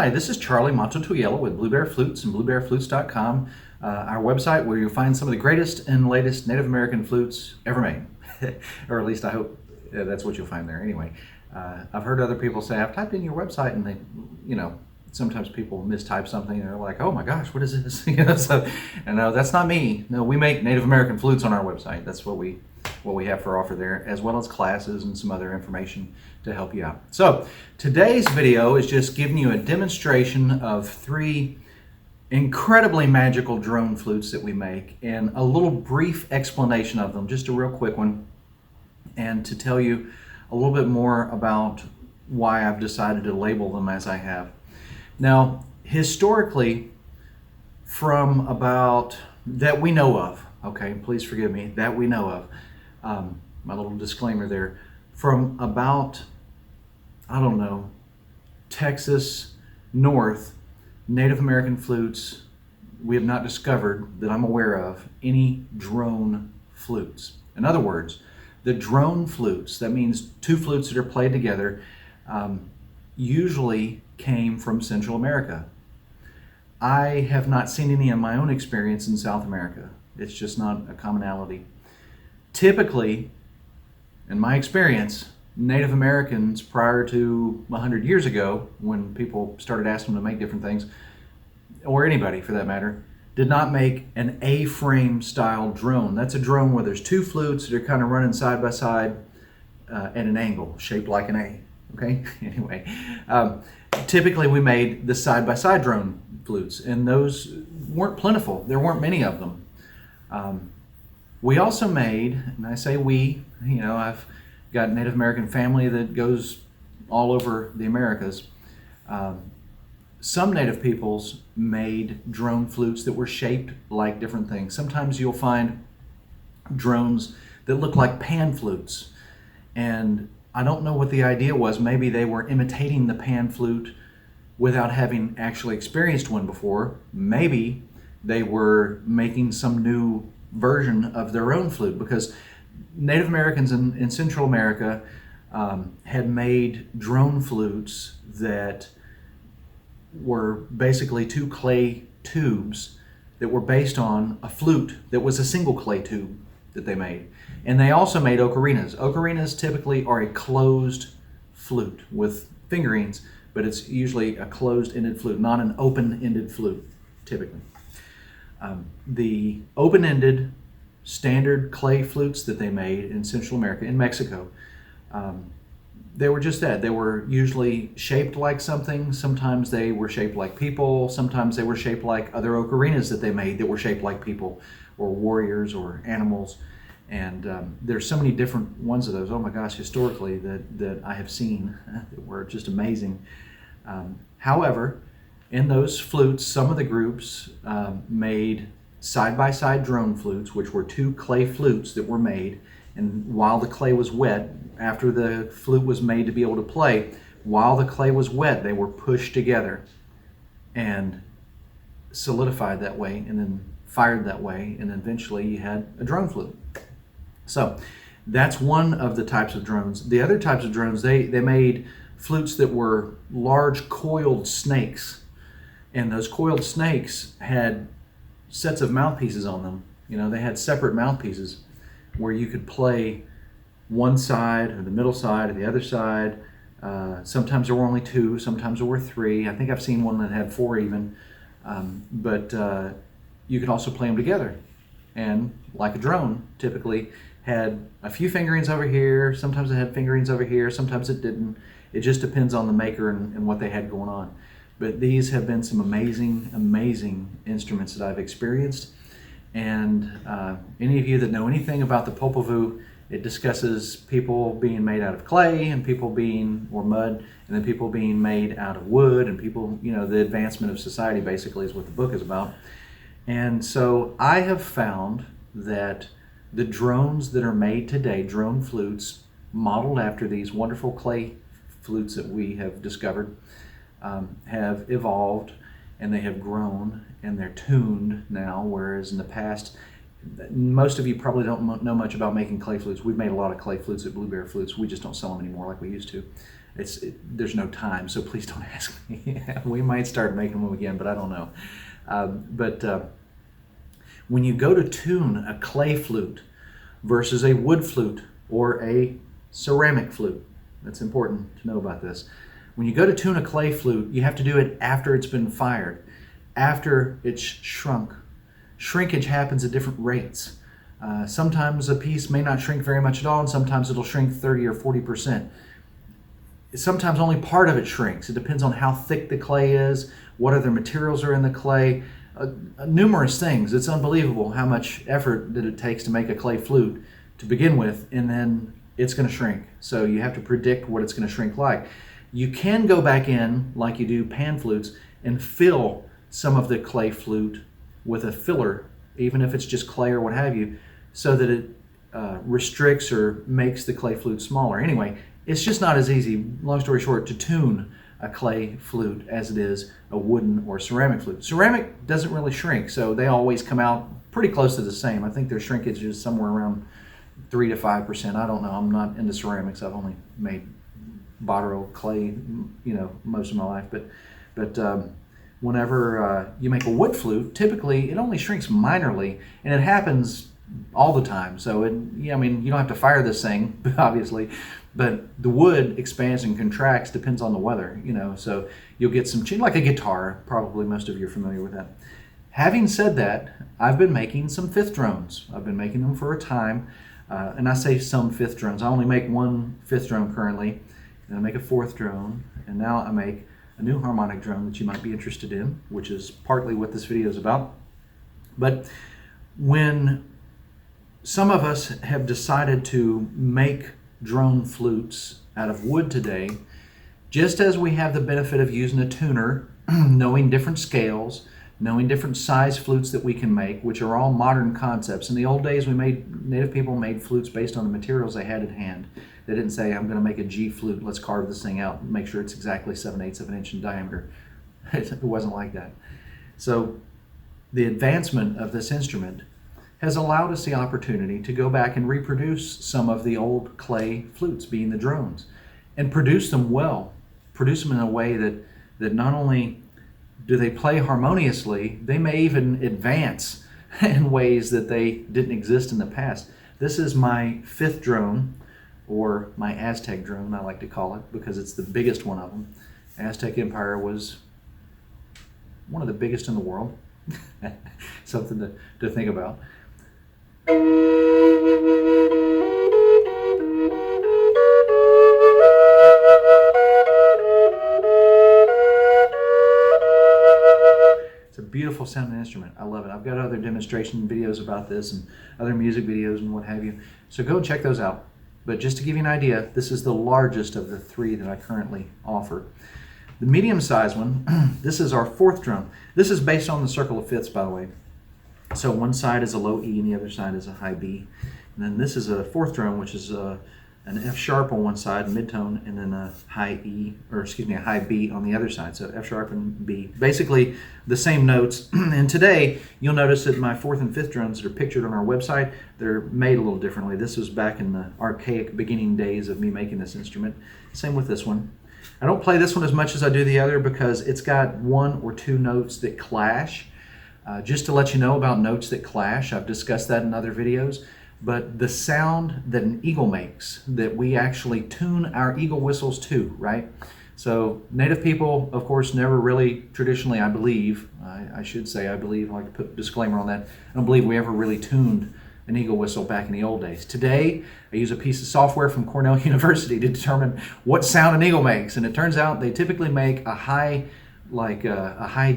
Hi, this is Charlie Mato-Toyela with Blue Bear Flutes and bluebearflutes.com, our website where you'll find some of the greatest and latest Native American flutes ever made. Or at least I hope that's what you'll find there anyway. I've heard other people say, I've typed in your website, and they, sometimes people mistype something and they're like, oh my gosh, what is this? And no, that's not me. No, we make Native American flutes on our website. That's what we have for offer there, as well as classes and some other information to help you out. So today's video is just giving you a demonstration of 3 incredibly magical drone flutes that we make, and a little brief explanation of them, just a real quick one, and to tell you a little bit more about why I've decided to label them as I have. Now, historically, from about, that we know of, okay, please forgive me, that we know of, my little disclaimer there, from about, I don't know, Texas north, Native American flutes, we have not discovered that I'm aware of any drone flutes. In other words, the drone flutes, that means 2 flutes that are played together, usually came from Central America. I have not seen any in my own experience in South America. It's just not a commonality. Typically, in my experience, Native Americans prior to 100 years ago, when people started asking them to make different things, or anybody for that matter, did not make an A-frame style drone. That's a drone where there's 2 flutes that are kind of running side by side at an angle, shaped like an A. Okay, anyway. Typically we made the side-by-side drone flutes, and those weren't plentiful. There weren't many of them. We also made, and I say we, I've got a Native American family that goes all over the Americas. Some Native peoples made drone flutes that were shaped like different things. Sometimes you'll find drones that look like pan flutes, and I don't know what the idea was. Maybe they were imitating the pan flute without having actually experienced one before. Maybe they were making some new version of their own flute, because Native Americans in Central America had made drone flutes that were basically 2 clay tubes that were based on a flute that was a single clay tube that they made. And they also made ocarinas. Ocarinas typically are a closed flute with fingerings, but it's usually a closed-ended flute, not an open-ended flute, typically. The open-ended standard clay flutes that they made in Central America, in Mexico, they were just that. They were usually shaped like something. Sometimes they were shaped like people. Sometimes they were shaped like other ocarinas that they made that were shaped like people or warriors or animals. And there's so many different ones of those, oh my gosh, historically, that I have seen that were just amazing. However, in those flutes, some of the groups made side-by-side drone flutes, which were 2 clay flutes that were made, and while the clay was wet, after the flute was made to be able to play, while the clay was wet, they were pushed together and solidified that way, and then fired that way, and eventually you had a drone flute. So that's one of the types of drones. The other types of drones, they made flutes that were large coiled snakes, and those coiled snakes had sets of mouthpieces on them. They had separate mouthpieces where you could play one side or the middle side or the other side. Sometimes there were only 2, sometimes there were 3. I think I've seen one that had 4 even. But you could also play them together. And like a drone, typically had a few fingerings over here. Sometimes it had fingerings over here. Sometimes it didn't. It just depends on the maker and what they had going on. But these have been some amazing, amazing instruments that I've experienced. And any of you that know anything about the Popol Vuh, it discusses people being made out of clay and people being, or mud, and then people being made out of wood, and people, the advancement of society basically is what the book is about. And so I have found that the drones that are made today, drone flutes, modeled after these wonderful clay flutes that we have discovered, have evolved, and they have grown, and they're tuned now, whereas in the past, most of you probably don't know much about making clay flutes. We've made a lot of clay flutes at Blue Bear Flutes. We just don't sell them anymore like we used to. There's no time, so please don't ask me. We might start making them again, but I don't know. When you go to tune a clay flute versus a wood flute or a ceramic flute, that's important to know about this. When you go to tune a clay flute, you have to do it after it's been fired, after it's shrunk. Shrinkage happens at different rates. Sometimes a piece may not shrink very much at all, and sometimes it'll shrink 30 or 40%. Sometimes only part of it shrinks. It depends on how thick the clay is, what other materials are in the clay, numerous things. It's unbelievable how much effort that it takes to make a clay flute to begin with, and then it's going to shrink. So you have to predict what it's going to shrink like. You can go back in, like you do pan flutes, and fill some of the clay flute with a filler, even if it's just clay or what have you, so that it restricts or makes the clay flute smaller. Anyway, it's just not as easy, long story short, to tune a clay flute as it is a wooden or ceramic flute. Ceramic doesn't really shrink, so they always come out pretty close to the same. I think their shrinkage is somewhere around 3 to 5%. I don't know. I'm not into ceramics. I've only made bottle clay, most of my life. But whenever you make a wood flute, typically it only shrinks minorly, and it happens all the time. So you don't have to fire this thing, obviously, but the wood expands and contracts, depends on the weather, so you'll get some like a guitar. Probably most of you are familiar with that. Having said that, I've been making some fifth drones. I've been making them for a time, and I say some fifth drones. I only make one fifth drone currently, and I make a fourth drone, and now I make a new harmonic drone that you might be interested in, which is partly what this video is about. But when some of us have decided to make drone flutes out of wood today, just as we have the benefit of using a tuner, knowing different scales, knowing different size flutes that we can make, which are all modern concepts. In the old days, native people made flutes based on the materials they had at hand. They didn't say, I'm going to make a G flute, let's carve this thing out and make sure it's exactly 7/8 of an inch in diameter. It wasn't like that. So the advancement of this instrument has allowed us the opportunity to go back and reproduce some of the old clay flutes, being the drones, and produce them well, produce them in a way that not only do they play harmoniously, they may even advance in ways that they didn't exist in the past. This is my fifth drone, or my Aztec drone, I like to call it, because it's the biggest one of them. Aztec Empire was one of the biggest in the world. Something to think about. It's a beautiful sounding instrument. I love it. I've got other demonstration videos about this and other music videos and what have you. So go and check those out. But just to give you an idea, this is the largest of the three that I currently offer. The medium-sized one, this is our fourth drum. This is based on the circle of fifths, by the way. So one side is a low E and the other side is a high B. And then this is a fourth drum, which is an F sharp on one side, mid-tone, and then a high B on the other side. So F sharp and B. Basically the same notes. And today, you'll notice that my fourth and fifth drums that are pictured on our website, they're made a little differently. This was back in the archaic beginning days of me making this instrument. Same with this one. I don't play this one as much as I do the other because it's got one or two notes that clash. Just to let you know about notes that clash, I've discussed that in other videos, but the sound that an eagle makes, that we actually tune our eagle whistles to, right? So native people, of course, never really traditionally, I believe, I should say I believe, I like to put a disclaimer on that, I don't believe we ever really tuned an eagle whistle back in the old days. Today, I use a piece of software from Cornell University to determine what sound an eagle makes, and it turns out they typically make a high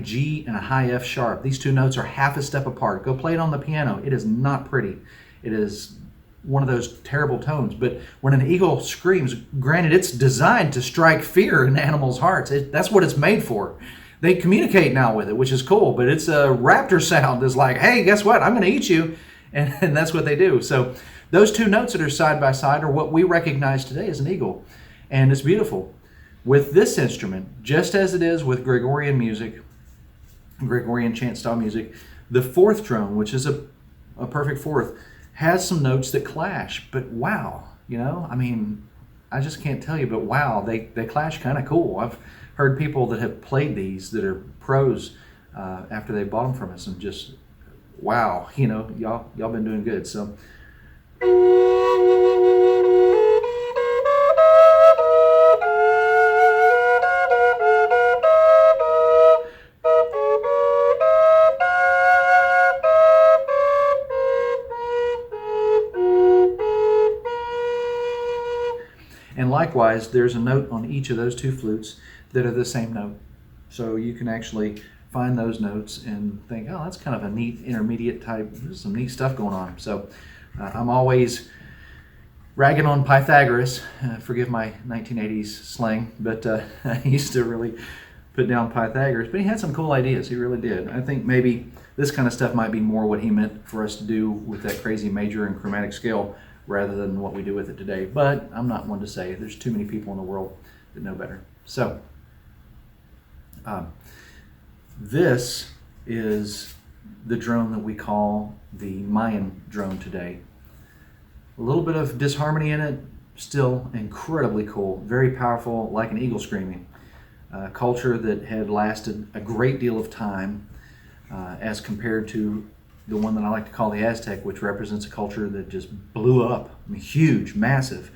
G and a high F sharp. These two notes are half a step apart. Go play it on the piano. It is not pretty. It is one of those terrible tones. But when an eagle screams, granted, it's designed to strike fear in animals' hearts. That's what it's made for. They communicate now with it, which is cool, but it's a raptor sound. It's like, hey, guess what? I'm going to eat you. And that's what they do. So those two notes that are side by side are what we recognize today as an eagle. And it's beautiful. With this instrument, just as it is with Gregorian music, Gregorian chant style music, the fourth drone, which is a perfect fourth, has some notes that clash. But wow, I just can't tell you, but wow, they clash kind of cool. I've heard people that have played these that are pros after they bought them from us, and just wow, you know, y'all been doing good. So. And likewise, there's a note on each of those two flutes that are the same note. So you can actually find those notes and think, oh, that's kind of a neat intermediate type. There's some neat stuff going on. So I'm always ragging on Pythagoras. Forgive my 1980s slang, but I used to really put down Pythagoras. But he had some cool ideas. He really did. I think maybe this kind of stuff might be more what he meant for us to do with that crazy major and chromatic scale, rather than what we do with it today. But I'm not one to say. There's too many people in the world that know better. So this is the drone that we call the Mayan drone today. A little bit of disharmony in it, still incredibly cool, very powerful, like an eagle screaming. Culture that had lasted a great deal of time as compared to the one that I like to call the Aztec, which represents a culture that just blew up. I mean, huge, massive,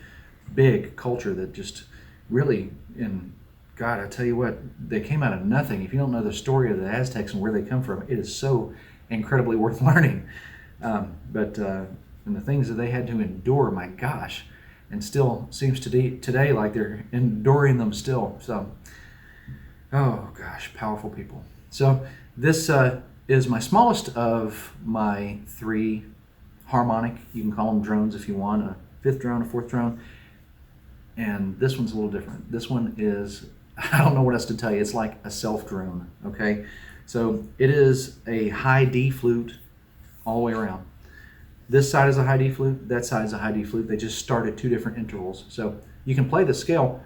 big culture that just really, and God, I tell you what, they came out of nothing. If you don't know the story of the Aztecs and where they come from, it is so incredibly worth learning. And the things that they had to endure, my gosh, and still seems today like they're enduring them still. So, oh gosh, powerful people. So this is my smallest of my 3 Harmonic, you can call them drones if you want, a 5th drone, a 4th drone, and this one's a little different. This one is, I don't know what else to tell you, it's like a self drone, okay? So it is a high D flute all the way around. This side is a high D flute, that side is a high D flute. They just start at 2 different intervals. So you can play the scale.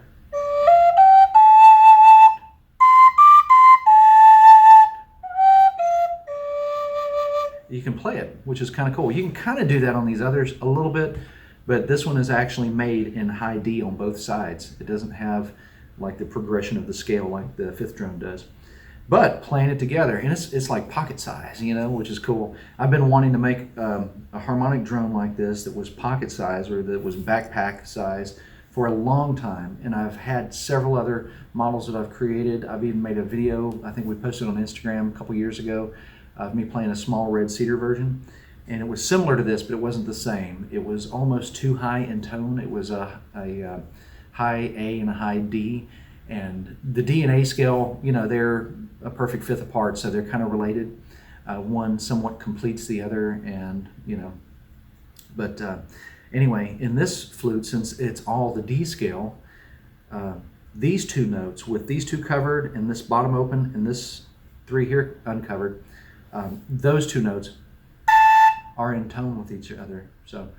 You can play it, which is kind of cool. You can kind of do that on these others a little bit, but this one is actually made in high D on both sides. It doesn't have like the progression of the scale like the 5th drone does. But playing it together, and it's like pocket size, you know, which is cool. I've been wanting to make a harmonic drone like this that was pocket size or that was backpack size for a long time, and I've had several other models that I've created. I've even made a video, I think we posted on Instagram a couple years ago, of me playing a small red cedar version, and it was similar to this, but it wasn't the same. It was almost too high in tone. It was a high A and a high D, and the D and A scale, you know, they're a perfect 5th apart, so they're kind of related. One somewhat completes the other, and you know, but anyway, in this flute, since it's all the D scale, these 2 notes with these 2 covered and this bottom open and this 3 here uncovered, those 2 notes are in tone with each other. So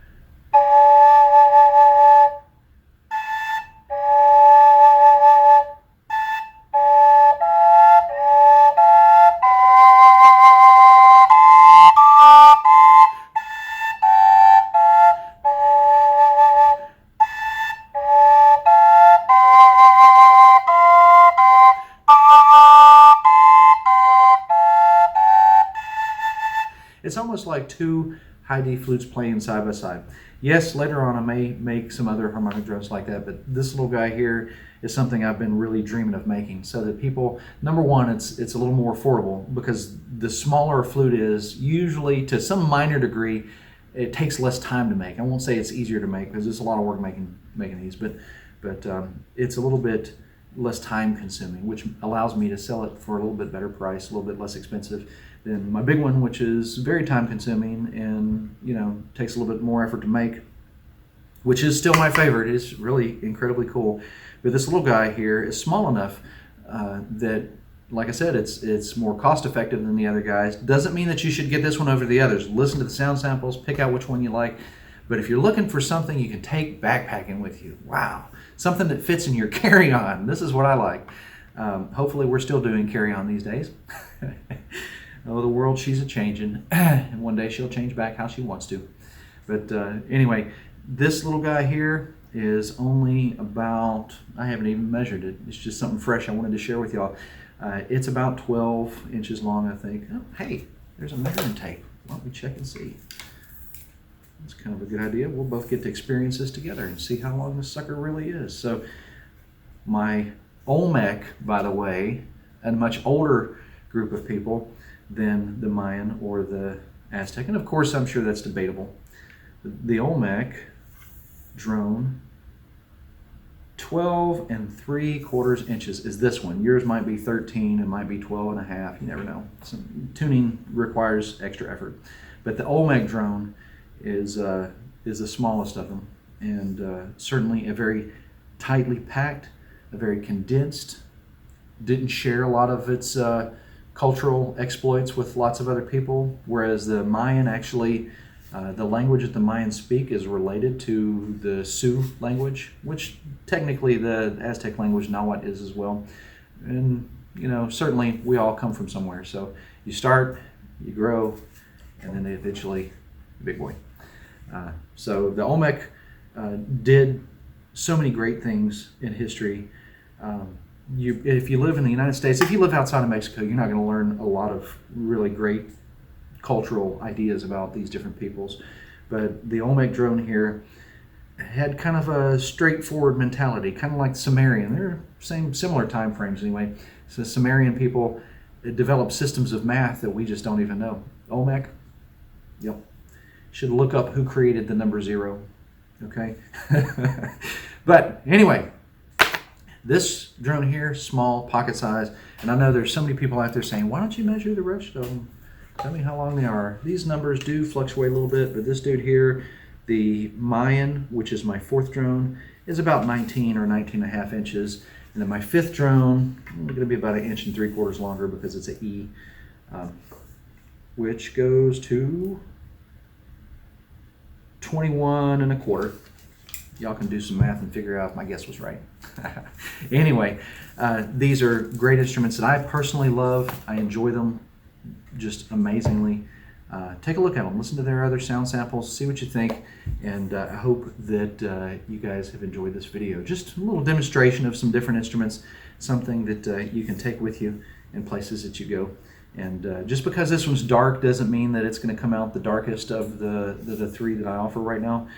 it's almost like 2 high D flutes playing side by side. Yes, later on I may make some other harmonic drones like that, but this little guy here is something I've been really dreaming of making, so that people, number one, it's a little more affordable, because the smaller a flute is, usually to some minor degree, it takes less time to make. I won't say it's easier to make, because it's a lot of work making these, but it's a little bit less time consuming, which allows me to sell it for a little bit better price, a little bit less expensive than my big one, which is very time consuming and, you know, takes a little bit more effort to make, which is still my favorite. It's really incredibly cool. But this little guy here is small enough that, like I said, it's more cost effective than the other guys. Doesn't mean that you should get this one over the others. Listen to the sound samples, pick out which one you like. But if you're looking for something you can take backpacking with you, wow, something that fits in your carry-on, this is what I like. Hopefully we're still doing carry-on these days. Oh, the world, she's a-changing, and one day she'll change back how she wants to. But anyway, this little guy here, is only about, I haven't even measured it, it's just something fresh I wanted to share with y'all. It's about 12 inches long, I think. Oh, hey, there's a measuring tape. Why don't we check and see? It's kind of a good idea. We'll both get to experience this together and see how long this sucker really is. So my Olmec, by the way, a much older group of people than the Mayan or the Aztec, and of course I'm sure that's debatable. The Olmec drone, 12 3/4 inches is this one. Yours might be 13, it might be 12 and a half, you never know. Some tuning requires extra effort. But the Olmec drone is the smallest of them, and certainly a very tightly packed, a very condensed, didn't share a lot of its cultural exploits with lots of other people, whereas the Mayan actually, the language that the Mayans speak is related to the Sioux language, which technically the Aztec language Nahuatl is as well. And you know, certainly we all come from somewhere. So you start, you grow, and then eventually, big boy. So the Olmec did so many great things in history. If you live in the United States, if you live outside of Mexico, you're not going to learn a lot of really great cultural ideas about these different peoples. But the Olmec drone here had kind of a straightforward mentality, kind of like Sumerian. They're similar time frames anyway. So Sumerian people developed systems of math that we just don't even know. Olmec, yep. Should look up who created the number 0, okay? But anyway, this drone here, small, pocket size, and I know there's so many people out there saying, why don't you measure the rest of them? Tell me how long they are. These numbers do fluctuate a little bit, but this dude here, the Mayan, which is my 4th drone, is about 19 or 19 and a half inches. And then my 5th drone, is going to be about 1 3/4 inches longer because it's an E, which goes to 21 1/4. Y'all can do some math and figure out if my guess was right. Anyway, these are great instruments that I personally love. I enjoy them just amazingly. Take a look at them, listen to their other sound samples, see what you think, and I hope that you guys have enjoyed this video. Just a little demonstration of some different instruments, something that you can take with you in places that you go. And just because this one's dark doesn't mean that it's going to come out the darkest of the 3 that I offer right now.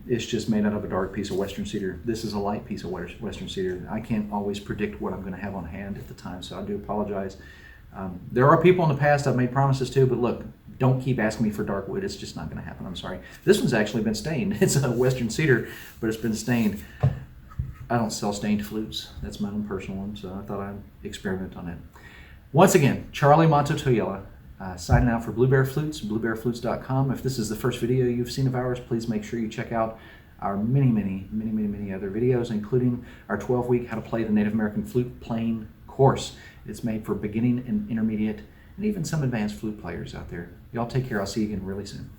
It's just made out of a dark piece of Western cedar. This is a light piece of Western cedar. I can't always predict what I'm going to have on hand at the time, so I do apologize. There are people in the past I've made promises to, but look, don't keep asking me for dark wood. It's just not going to happen. I'm sorry. This one's actually been stained. It's a Western cedar, but it's been stained. I don't sell stained flutes. That's my own personal one, so I thought I'd experiment on it. Once again, Charlie Mato-Toyela, signing out for Blue Bear Flutes, bluebearflutes.com. If this is the first video you've seen of ours, please make sure you check out our many other videos, including our 12-week How to Play the Native American Flute Playing course. It's made for beginning and intermediate and even some advanced flute players out there. Y'all take care. I'll see you again really soon.